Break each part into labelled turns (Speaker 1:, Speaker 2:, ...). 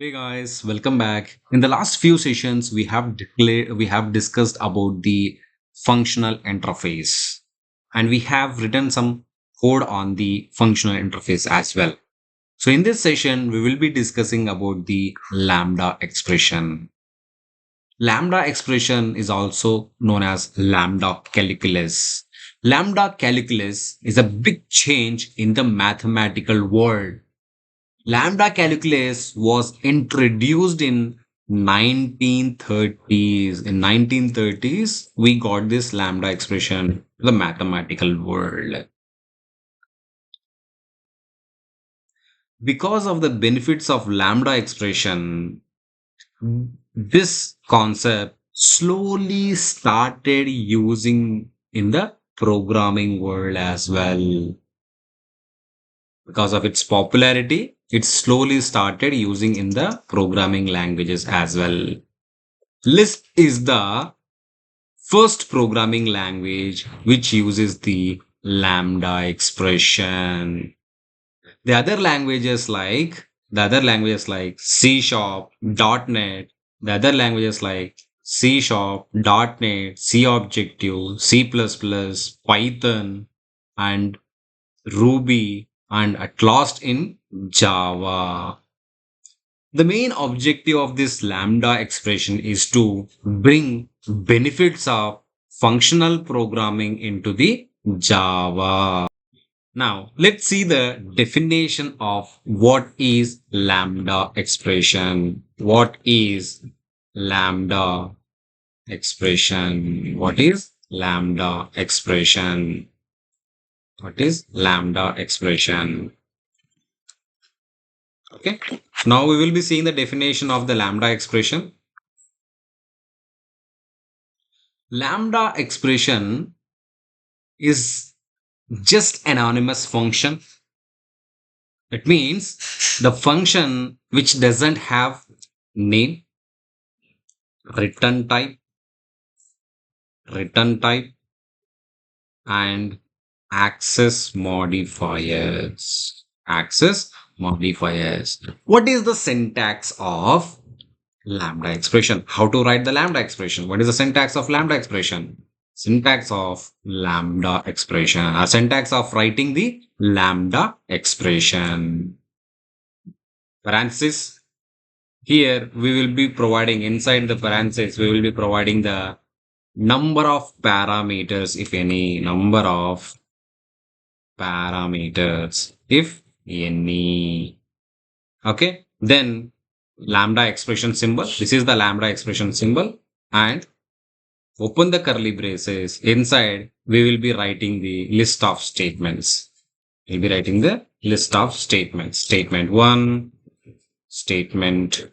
Speaker 1: Hey guys, welcome back. In the last few sessions, we have discussed about the functional interface, and we have written some code on the functional interface as well. So in this session, we will be discussing about the lambda expression. Lambda expression is also known as lambda calculus. Lambda calculus is a big change in the mathematical world. Lambda calculus was introduced in 1930s. In 1930s, we got this lambda expression to the mathematical world. Because of the benefits of lambda expression, this concept slowly started using in the programming world as well. Because of its popularity, it slowly started using in the programming languages as well. Lisp is the first programming language which uses the lambda expression. The other languages like C Sharp, .NET, the other languages like C Sharp, .NET, C Objective, C++, Python, and Ruby, and at last in Java. The main objective of this lambda expression is to bring benefits of functional programming into the Java. Now, let's see the definition of what is lambda expression. What is lambda expression? What is lambda expression? What is lambda expression? Okay. Now we will be seeing the definition of the lambda expression. Lambda expression is just an anonymous function. It means the function which doesn't have name, return type, return type, and access modifiers. Access modifiers. What is the syntax of lambda expression? How to write the lambda expression? What is the syntax of lambda expression? Syntax of lambda expression. A syntax of writing the lambda expression. Parenthesis. Here we will be providing inside the parenthesis, we will be providing the number of parameters, if any, number of parameters, if any. Okay. Then lambda expression symbol. This is the lambda expression symbol, and open the curly braces. Inside, we will be writing the list of statements. We'll be writing the list of statements. Statement 1, statement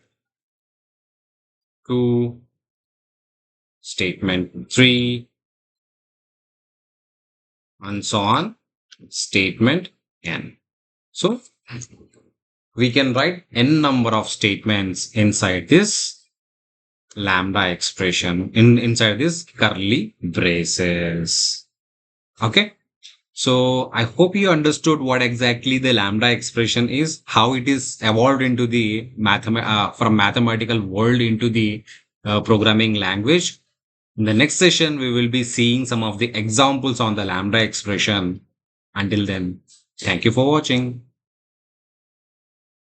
Speaker 1: 2, statement 3, and so on. Statement n. So, we can write n number of statements inside this lambda expression inside this curly braces. Okay. So I hope you understood what exactly the lambda expression is, how it is evolved into the from mathematical world into the programming language. In the next session, we will be seeing some of the examples on the lambda expression. Until then, thank you for watching.